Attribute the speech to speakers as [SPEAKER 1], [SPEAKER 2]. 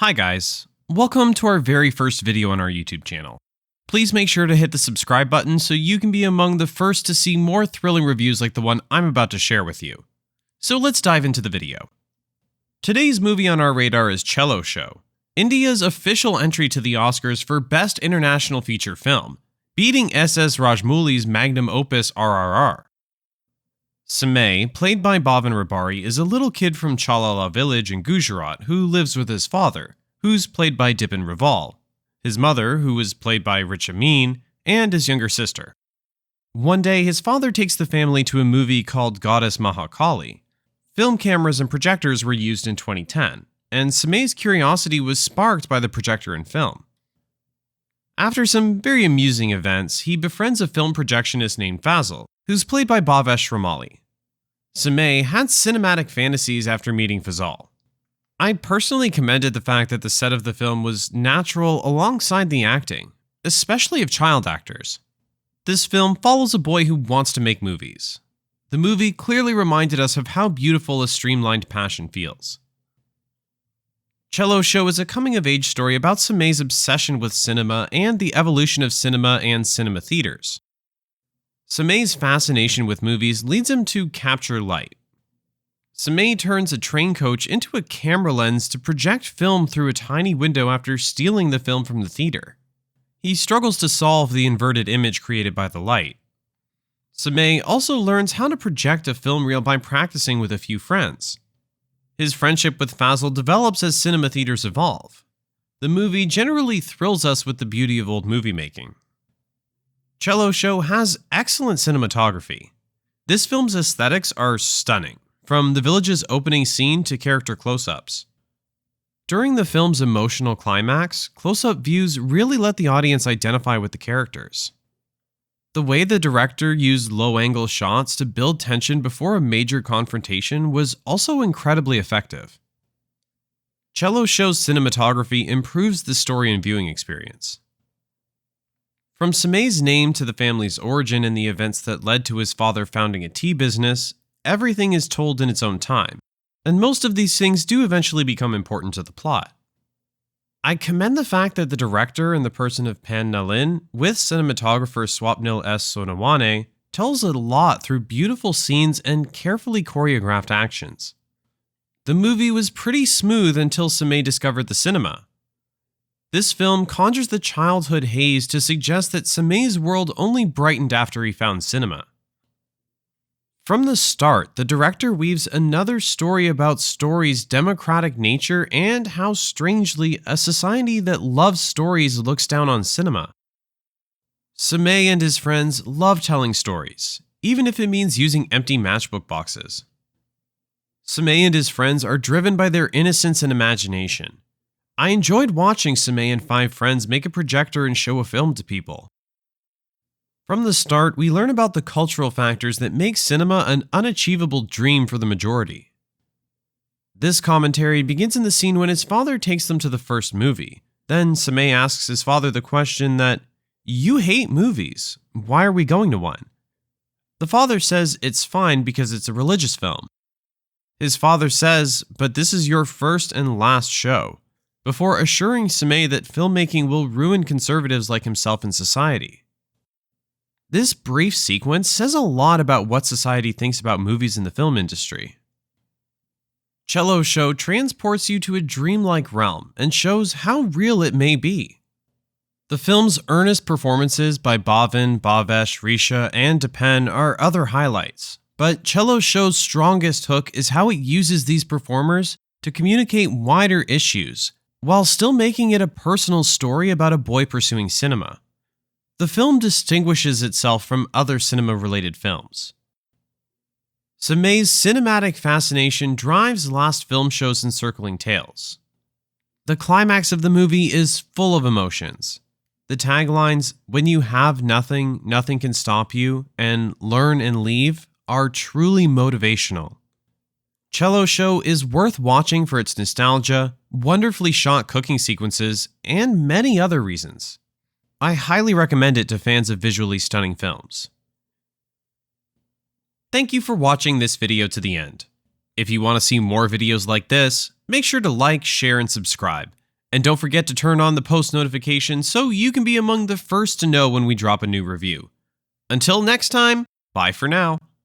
[SPEAKER 1] Hi guys, welcome to our very first video on our YouTube channel. Please make sure to hit the subscribe button so you can be among the first to see more thrilling reviews like the one I'm about to share with you. So let's dive into the video. Today's movie on our radar is Chello Show, India's official entry to the Oscars for Best International Feature Film, beating S.S. Rajamouli's magnum opus RRR. Samay, played by Bhavin Rabari, is a little kid from Chello village in Gujarat who lives with his father, who's played by Dipin Raval, his mother, who is played by Richa Amin, and his younger sister. One day, his father takes the family to a movie called Goddess Mahakali. Film cameras and projectors were used in 2010, and Samay's curiosity was sparked by the projector and film. After some very amusing events, he befriends a film projectionist named Fazil, who's played by Bhavesh Ramali. Samay had cinematic fantasies after meeting Fazal. I personally commended the fact that the set of the film was natural alongside the acting, especially of child actors. This film follows a boy who wants to make movies. The movie clearly reminded us of how beautiful a streamlined passion feels. Chello Show is a coming-of-age story about Samay's obsession with cinema and the evolution of cinema and cinema theaters. Samay's fascination with movies leads him to capture light. Samay turns a train coach into a camera lens to project film through a tiny window after stealing the film from the theater. He struggles to solve the inverted image created by the light. Samay also learns how to project a film reel by practicing with a few friends. His friendship with Fazil develops as cinema theaters evolve. The movie generally thrills us with the beauty of old movie making. Chello Show has excellent cinematography. This film's aesthetics are stunning, from the village's opening scene to character close-ups. During the film's emotional climax, close-up views really let the audience identify with the characters. The way the director used low-angle shots to build tension before a major confrontation was also incredibly effective. Chello Show's cinematography improves the story and viewing experience. From Samay's name to the family's origin and the events that led to his father founding a tea business, everything is told in its own time, and most of these things do eventually become important to the plot. I commend the fact that the director, in the person of Pan Nalin, with cinematographer Swapnil S. Sonawane, tells a lot through beautiful scenes and carefully choreographed actions. The movie was pretty smooth until Samay discovered the cinema. This film conjures the childhood haze to suggest that Samay's world only brightened after he found cinema. From the start, the director weaves another story about story's democratic nature and how strangely a society that loves stories looks down on cinema. Samay and his friends love telling stories, even if it means using empty matchbook boxes. Samay and his friends are driven by their innocence and imagination. I enjoyed watching Samay and 5 friends make a projector and show a film to people. From the start, we learn about the cultural factors that make cinema an unachievable dream for the majority. This commentary begins in the scene when his father takes them to the first movie. Then Samay asks his father the question that, "You hate movies, why are we going to one?" The father says it's fine because it's a religious film. His father says, "But this is your first and last show," before assuring Samay that filmmaking will ruin conservatives like himself in society. This brief sequence says a lot about what society thinks about movies in the film industry. Chello Show transports you to a dreamlike realm and shows how real it may be. The film's earnest performances by Bhavin, Bhavesh, Risha, and Depen are other highlights, but Chello Show's strongest hook is how it uses these performers to communicate wider issues, while still making it a personal story about a boy pursuing cinema. The film distinguishes itself from other cinema-related films. Samay's cinematic fascination drives last film show's encircling tales. The climax of the movie is full of emotions. The taglines, "When you have nothing, nothing can stop you," and "Learn and leave," are truly motivational. Chello Show is worth watching for its nostalgia, wonderfully shot cooking sequences, and many other reasons. I highly recommend it to fans of visually stunning films. Thank you for watching this video to the end. If you want to see more videos like this, make sure to like, share, and subscribe. And don't forget to turn on the post notifications so you can be among the first to know when we drop a new review. Until next time, bye for now.